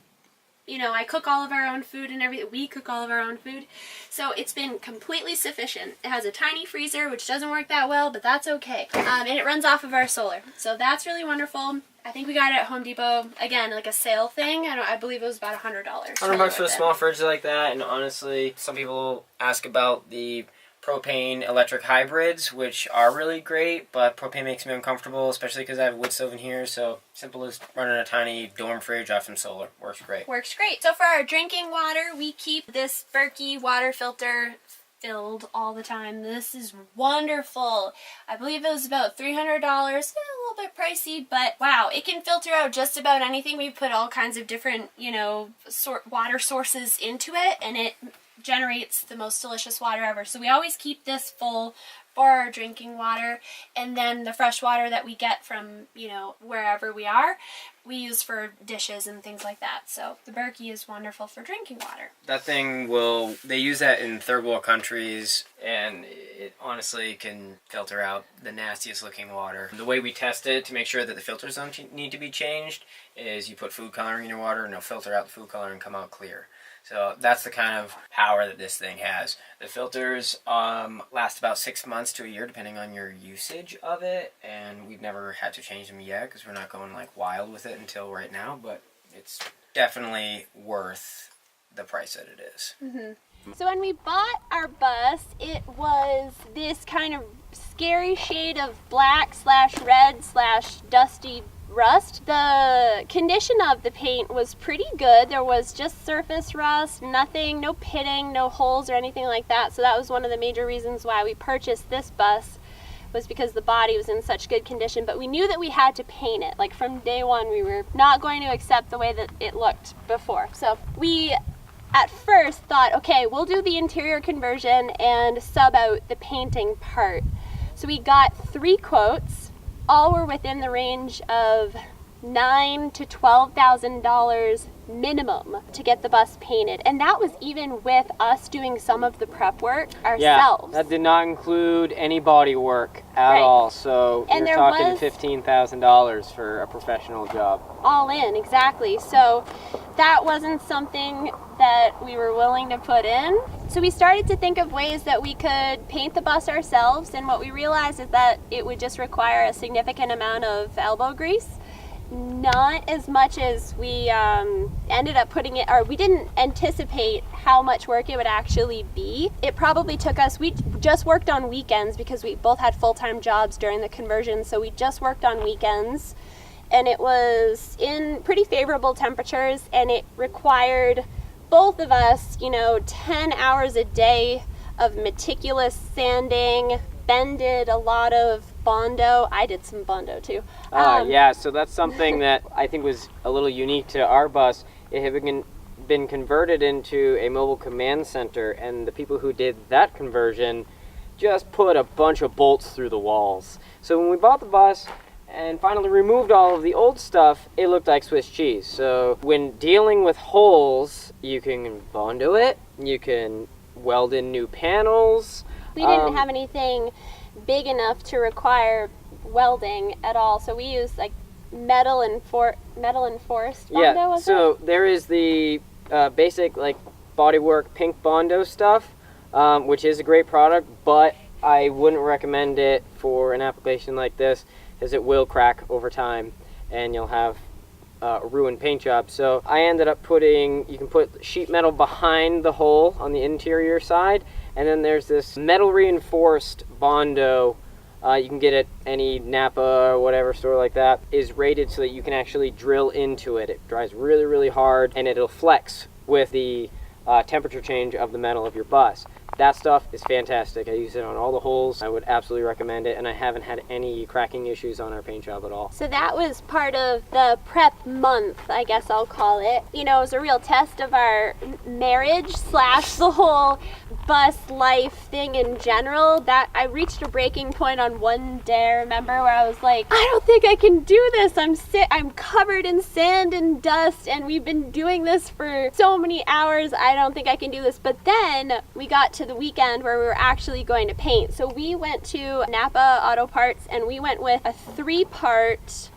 you know, I cook all of our own food and everything. We cook all of our own food. So it's been completely sufficient. It has a tiny freezer, which doesn't work that well, but that's okay. And it runs off of our solar. So that's really wonderful. I think we got it at Home Depot, again, like a sale thing. I believe it was about $100. $100 for a small fridge like that, and honestly, some people ask about the propane electric hybrids, which are really great, but propane makes me uncomfortable, especially because I have a wood stove in here, so simple as running a tiny dorm fridge off some solar. Works great. Works great. So for our drinking water, we keep this Berkey water filter filled all the time. This is wonderful. I believe it was about $300. A little bit pricey, but wow, it can filter out just about anything. We put all kinds of different, you know, water sources into it, and it generates the most delicious water ever. So we always keep this full for our drinking water, and then the fresh water that we get from, you know, wherever we are, we use for dishes and things like that. So the Berkey is wonderful for drinking water. That thing they use that in third world countries, and it honestly can filter out the nastiest looking water. The way we test it to make sure that the filters don't need to be changed is you put food coloring in your water and it'll filter out the food coloring and come out clear. So that's the kind of power that this thing has. The filters last about 6 months to a year depending on your usage of it, and we've never had to change them yet because we're not going like wild with it until right now, but it's definitely worth the price that it is. Mm-hmm. So when we bought our bus, it was this kind of scary shade of black /red/dusty rust. The condition of the paint was pretty good. There was just surface rust, nothing, no pitting, no holes or anything like that. So that was one of the major reasons why we purchased this bus, was because the body was in such good condition. But we knew that we had to paint it. Like from day one, we were not going to accept the way that it looked before. So we at first thought, okay, we'll do the interior conversion and sub out the painting part. So we got 3 quotes. All were within the range of $9,000 to $12,000 minimum to get the bus painted, and that was even with us doing some of the prep work ourselves. Yeah, that did not include any body work at all. So and you're talking $15,000 for a professional job. All in, exactly. So that wasn't something that we were willing to put in. So we started to think of ways that we could paint the bus ourselves, and what we realized is that it would just require a significant amount of elbow grease. Not as much as we ended up putting it, or we didn't anticipate how much work it would actually be. It probably took us, we just worked on weekends because we both had full-time jobs during the conversion, so we just worked on weekends, and it was in pretty favorable temperatures, and it required both of us, 10 hours a day of meticulous sanding. Ben did a lot of Bondo. I did some Bondo too. Yeah, so that's something that I think was a little unique to our bus. It had been converted into a mobile command center, and the people who did that conversion just put a bunch of bolts through the walls. So when we bought the bus and finally removed all of the old stuff, it looked like Swiss cheese. So when dealing with holes, you can Bondo it, you can weld in new panels. We didn't have anything big enough to require welding at all, so we used like metal and forced Bondo. Yeah, so there is the basic like bodywork pink Bondo stuff, which is a great product, but I wouldn't recommend it for an application like this, because it will crack over time and you'll have a ruined paint job. So I ended up you can put sheet metal behind the hole on the interior side, and then there's this metal reinforced Bondo. You can get it at any Napa or whatever store like that, is rated so that you can actually drill into it. It dries really, really hard, and it'll flex with the temperature change of the metal of your bus. That stuff is fantastic. I use it on all the holes. I would absolutely recommend it, and I haven't had any cracking issues on our paint job at all. So that was part of the prep month, I guess I'll call it. It was a real test of our marriage / the whole bus life thing in general. That I reached a breaking point on one day, I remember, where I was like, I don't think I can do this. I'm covered in sand and dust, and we've been doing this for so many hours. I don't think I can do this. But then we got to the weekend where we were actually going to paint. So we went to Napa Auto Parts, and we went with a 3-part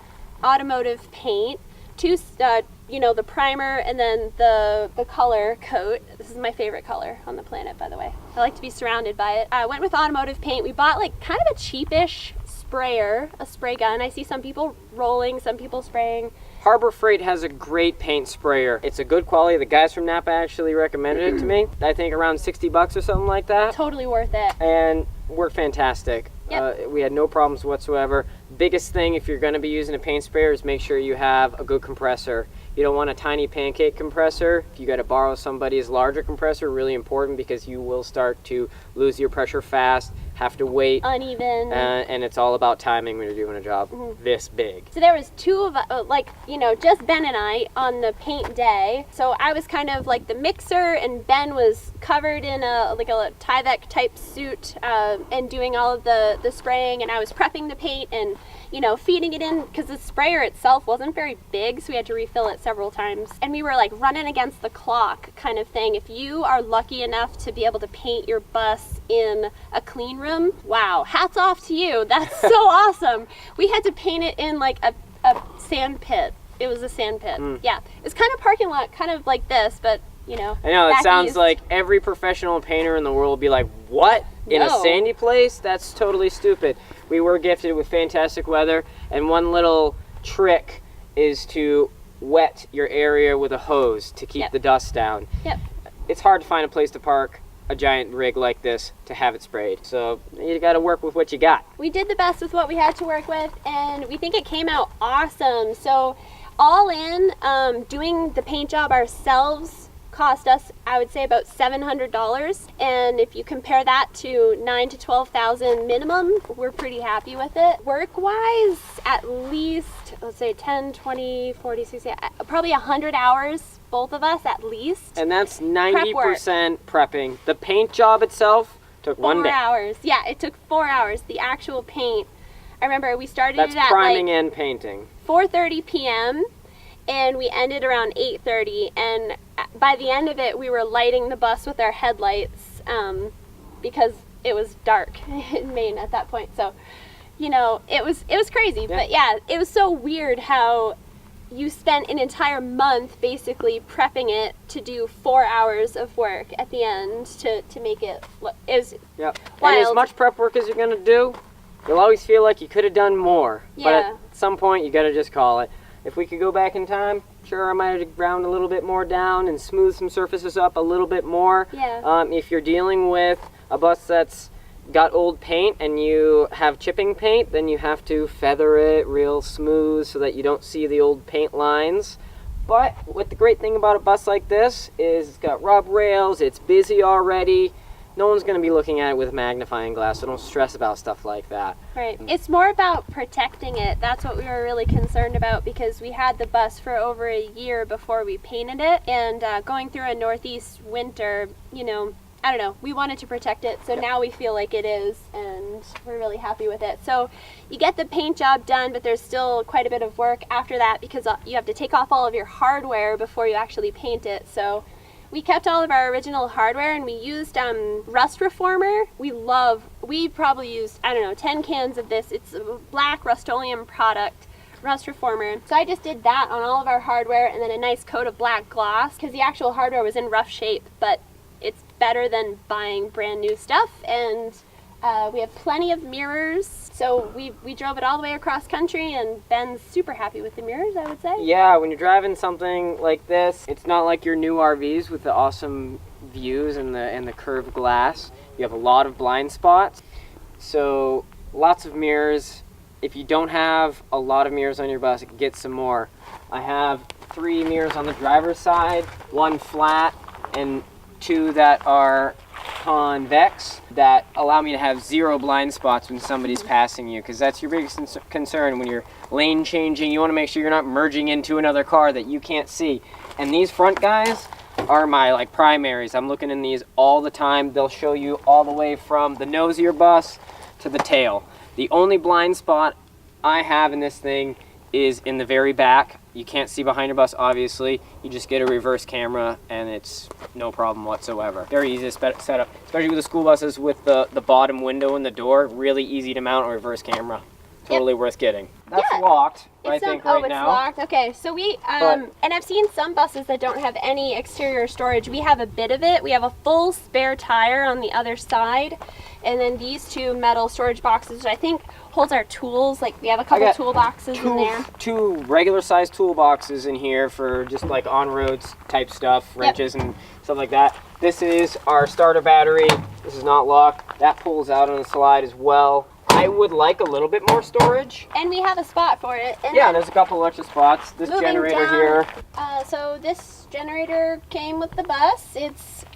automotive paint, the primer and then the color coat. This is my favorite color on the planet, by the way. I like to be surrounded by it. I went with automotive paint. We bought like kind of a cheapish sprayer, a spray gun. I see some people rolling, some people spraying. Harbor Freight has a great paint sprayer. It's a good quality. The guys from Napa actually recommended it to me. I think around $60 or something like that. Totally worth it. And worked fantastic. Yep. We had no problems whatsoever. Biggest thing if you're going to be using a paint sprayer is make sure you have a good compressor. You don't want a tiny pancake compressor. If you got to borrow somebody's larger compressor, really important, because you will start to lose your pressure fast, have to wait. Uneven. And it's all about timing when you're doing a job this big. So there was 2 of us, just Ben and I on the paint day. So I was kind of like the mixer, and Ben was covered in a Tyvek type suit and doing all of the spraying, and I was prepping the paint and feeding it in, because the sprayer itself wasn't very big, so we had to refill it several times. And we were like running against the clock kind of thing. If you are lucky enough to be able to paint your bus in a clean room, wow, hats off to you. That's so awesome. We had to paint it in like a sand pit. It was a sand pit. Yeah, it's kind of parking lot, kind of like this, but I know, it sounds like every professional painter in the world will be like, what? In a sandy place? That's totally stupid. We were gifted with fantastic weather, and one little trick is to wet your area with a hose to keep the dust down. Yep. It's hard to find a place to park a giant rig like this to have it sprayed. So you got to work with what you got. We did the best with what we had to work with, and we think it came out awesome. So all in, doing the paint job ourselves cost us, I would say, about $700. And if you compare that to $9,000 to $12,000 minimum, we're pretty happy with it. Work-wise, at least, let's say 10, 20, 40, 60, probably 100 hours, both of us at least. And that's 90% prepping. The paint job itself took 1 day. 4 hours. Yeah, it took 4 hours. The actual paint. I remember we started That's it at priming like and painting. 4:30 p.m. and we ended around 8:30, and by the end of it we were lighting the bus with our headlights because it was dark in Maine at that point. So, you know, it was crazy. Yeah. But yeah, it was so weird how you spent an entire month basically prepping it to do 4 hours of work at the end to make it look. It was Yep. wild. And as much prep work as you're going to do, you'll always feel like you could have done more. But Yeah. at some point, you got to just call it. If we could go back in time, sure, I might have ground a little bit more down and smooth some surfaces up a little bit more. Yeah. If you're dealing with a bus that's got old paint and you have chipping paint, then you have to feather it real smooth so that you don't see the old paint lines. But what the great thing about a bus like this is it's got rub rails, it's busy already. No one's going to be looking at it with a magnifying glass, so don't stress about stuff like that. Right. It's more about protecting it. That's what we were really concerned about, because we had the bus for over a year before we painted it, and going through a northeast winter, you know, I don't know, we wanted to protect it, so now we feel like it is, and we're really happy with it. So you get the paint job done, but there's still quite a bit of work after that, because you have to take off all of your hardware before you actually paint it. So we kept all of our original hardware, and we used rust reformer. We probably used, I don't know, 10 cans of this. It's a black Rust-Oleum product, rust reformer. So I just did that on all of our hardware, and then a nice coat of black gloss, because the actual hardware was in rough shape, but it's better than buying brand new stuff. And we have plenty of mirrors. So we drove it all the way across country, and Ben's super happy with the mirrors, I would say. Yeah, when you're driving something like this, it's not like your new RVs with the awesome views and the curved glass. You have a lot of blind spots. So lots of mirrors. If you don't have a lot of mirrors on your bus, get some more. I have 3 mirrors on the driver's side, 1 flat, and 2 that are convex that allow me to have 0 blind spots when somebody's passing you, because that's your biggest concern when you're lane changing. You want to make sure you're not merging into another car that you can't see. And these front guys are my primaries. I'm looking in these all the time. They'll show you all the way from the nose of your bus to the tail. The only blind spot I have in this thing is in the very back. You can't see behind your bus, obviously. You just get a reverse camera, and it's no problem whatsoever. Very easy to set up, especially with the school buses with the bottom window and the door. Really easy to mount a reverse camera. Totally worth getting. That's locked, I think, right now. Oh, it's locked. Okay, so we, and I've seen some buses that don't have any exterior storage. We have a bit of it. We have a full spare tire on the other side, and then these 2 metal storage boxes, which I think holds our tools. Like, we have a couple toolboxes in there. 2 regular sized toolboxes in here for just like on-roads type stuff, wrenches and stuff like that. This is our starter battery. This is not locked. That pulls out on the slide as well. I would like a little bit more storage. And we have a spot for it. And yeah, there's a couple extra spots. This generator here. So this generator came with the bus.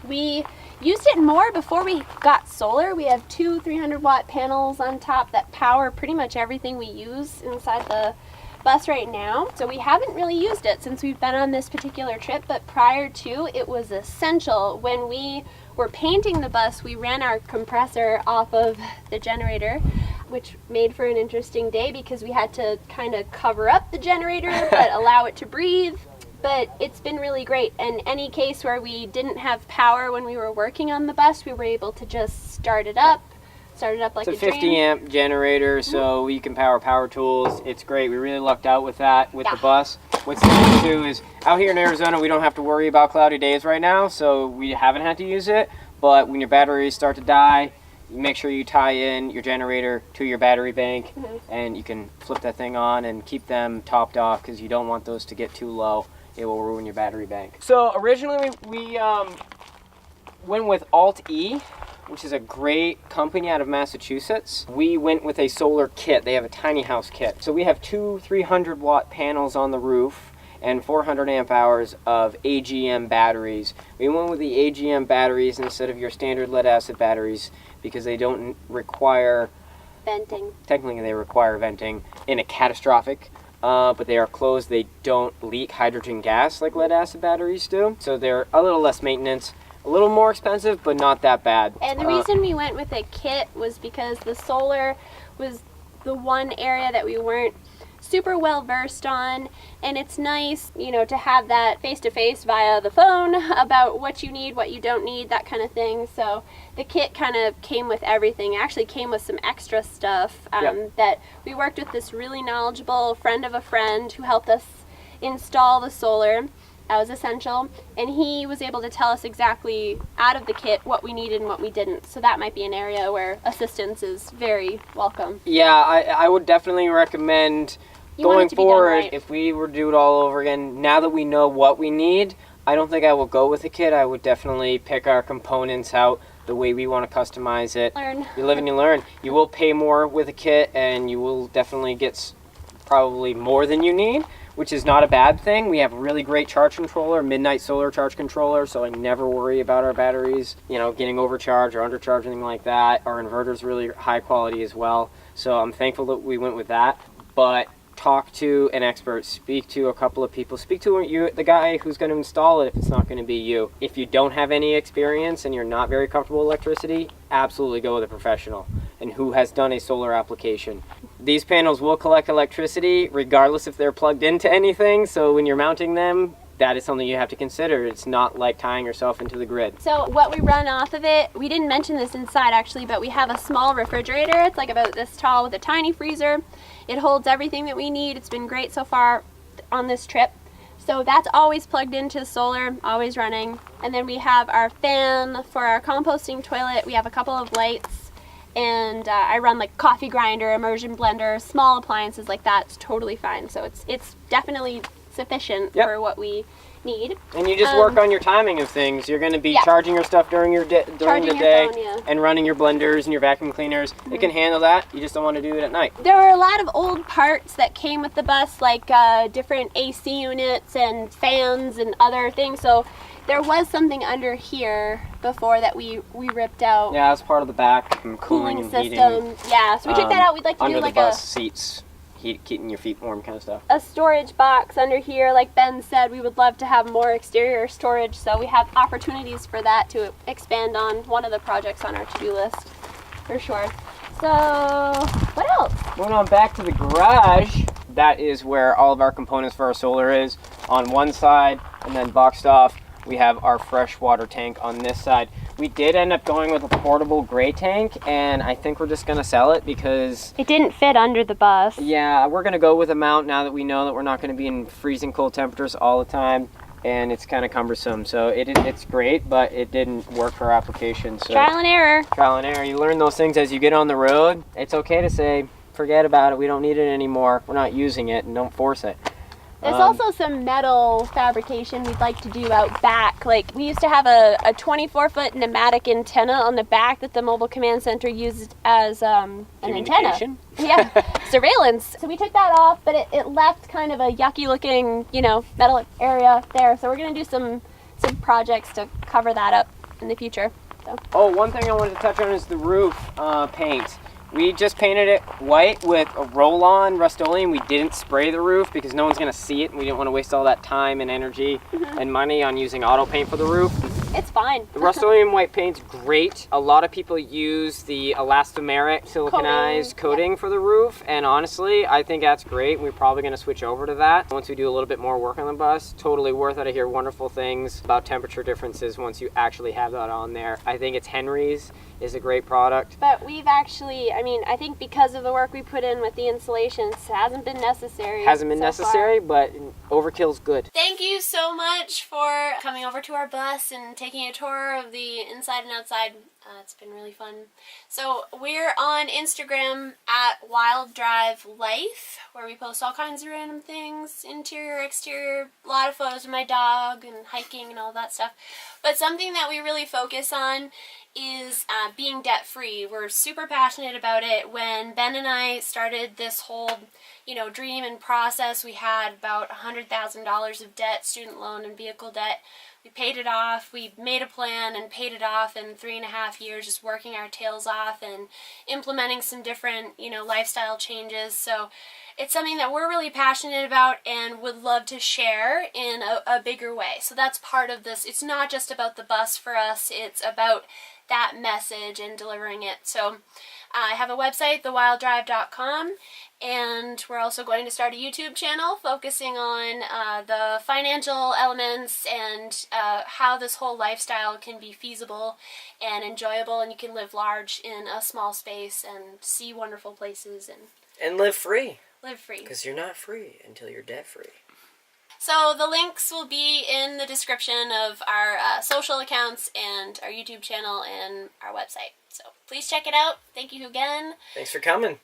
We used it more before we got solar. We have 2 300-watt panels on top that power pretty much everything we use inside the bus right now. So we haven't really used it since we've been on this particular trip, but prior to, it was essential. When we were painting the bus, we ran our compressor off of the generator, which made for an interesting day because we had to kind of cover up the generator but allow it to breathe. But it's been really great. In any case where we didn't have power when we were working on the bus, we were able to just start it up like it's a 50 amp generator, so you can power tools. It's great. We really lucked out with that with the bus. What's nice too is out here in Arizona, we don't have to worry about cloudy days right now, so we haven't had to use it. But when your batteries start to die, you make sure you tie in your generator to your battery bank, and you can flip that thing on and keep them topped off because you don't want those to get too low. It will ruin your battery bank. So originally we went with Alt-E, which is a great company out of Massachusetts. We went with a solar kit. They have a tiny house kit. So we have two 300-watt panels on the roof and 400 amp hours of AGM batteries. We went with the AGM batteries instead of your standard lead acid batteries because they don't require venting. Technically, they require venting in a catastrophic, but they are closed. They don't leak hydrogen gas like lead acid batteries do. So they're a little less maintenance. A little more expensive, but not that bad. And the reason we went with a kit was because the solar was the one area that we weren't super well versed on, and it's nice, you know, to have that face-to-face via the phone about what you need, what you don't need, that kind of thing. So the kit kind of came with everything. It actually came with some extra stuff that we worked with this really knowledgeable friend of a friend who helped us install the solar. That was essential, and he was able to tell us exactly out of the kit what we needed and what we didn't. So that might be an area where assistance is very welcome. Yeah, I would definitely recommend going forward, right. If we were to do it all over again, now that we know what we need, I don't think I will go with a kit. I would definitely pick our components out the way we want to customize it. Learn. You live and you learn. You will pay more with a kit, and you will definitely get probably more than you need, which is not a bad thing. We have a really great charge controller, Midnight Solar charge controller, so I never worry about our batteries, you know, getting overcharged or undercharged, anything like that. Our inverter's really high quality as well, so I'm thankful that we went with that. But talk to an expert, speak to a couple of people, speak to the guy who's going to install it if it's not going to be you. If you don't have any experience and you're not very comfortable with electricity, absolutely go with a professional and who has done a solar application. These panels will collect electricity regardless if they're plugged into anything, so when you're mounting them, that is something you have to consider. It's not like tying yourself into the grid. So what we run off of it, we didn't mention this inside actually, but we have a small refrigerator. It's like about this tall with a tiny freezer. It holds everything that we need. It's been great so far on this trip. So that's always plugged into the solar, always running. And then we have our fan for our composting toilet. We have a couple of lights, and I run like coffee grinder, immersion blender, small appliances like that. It's totally fine. So it's definitely sufficient for what we need. And you just work on your timing of things. You're going to be charging your stuff during the day phone, and running your blenders and your vacuum cleaners. It can handle that. You just don't want to do it at night. There were a lot of old parts that came with the bus, like different AC units and fans and other things. So there was something under here before that we ripped out. Yeah, it's part of the back cooling and system. heating. Yeah, so we took that out. We'd like to under do the like bus seats. Keeping your feet warm kind of stuff. A storage box under here. Like Ben said, we would love to have more exterior storage, so we have opportunities for that to expand on one of the projects on our to-do list for sure. So what else? Moving on back to the garage, that is where all of our components for our solar is on one side, and then boxed off we have our freshwater tank on this side. We did end up going with a portable gray tank, and I think we're just going to sell it because it didn't fit under the bus. Yeah, we're going to go with a mount now that we know that we're not going to be in freezing cold temperatures all the time, and it's kind of cumbersome. So it's great, but it didn't work for our application. So trial and error. Trial and error. You learn those things as you get on the road. It's okay to say, forget about it. We don't need it anymore. We're not using it, and don't force it. There's also some metal fabrication we'd like to do out back. Like, we used to have a 24-foot pneumatic antenna on the back that the Mobile Command Center used as an antenna. Yeah, surveillance. So we took that off, but it left kind of a yucky looking, metal area there. So we're going to do some projects to cover that up in the future. So. Oh, one thing I wanted to touch on is the roof paint. We just painted it white with a roll-on Rust-Oleum. We didn't spray the roof because no one's going to see it, and we didn't want to waste all that time and energy and money on using auto paint for the roof. It's fine. The Rust-Oleum white paint's great. A lot of people use the elastomeric siliconized coating for the roof, and honestly, I think that's great. We're probably going to switch over to that once we do a little bit more work on the bus. Totally worth it. I hear wonderful things about temperature differences once you actually have that on there. I think it's Henry's is a great product. But we've actually, I think because of the work we put in with the installations, it hasn't been necessary. Hasn't been necessary, but overkill's good. Thank you so much for coming over to our bus and taking a tour of the inside and outside It's been really fun. So we're on Instagram at Wild Drive Life, where we post all kinds of random things, interior, exterior, a lot of photos of my dog and hiking and all that stuff. But something that we really focus on is being debt-free. We're super passionate about it. When Ben and I started this whole, dream and process, we had about $100,000 of debt, student loan and vehicle debt. We paid it off. We made a plan and paid it off in 3.5 years, just working our tails off and implementing some different, lifestyle changes. So it's something that we're really passionate about and would love to share in a bigger way. So that's part of this. It's not just about the bus for us. It's about that message and delivering it. So I have a website, thewilddrive.com, and we're also going to start a YouTube channel focusing on the financial elements and how this whole lifestyle can be feasible and enjoyable, and you can live large in a small space and see wonderful places And live free. Live free. Because you're not free until you're debt free. So the links will be in the description of our social accounts and our YouTube channel and our website. So please check it out. Thank you again. Thanks for coming.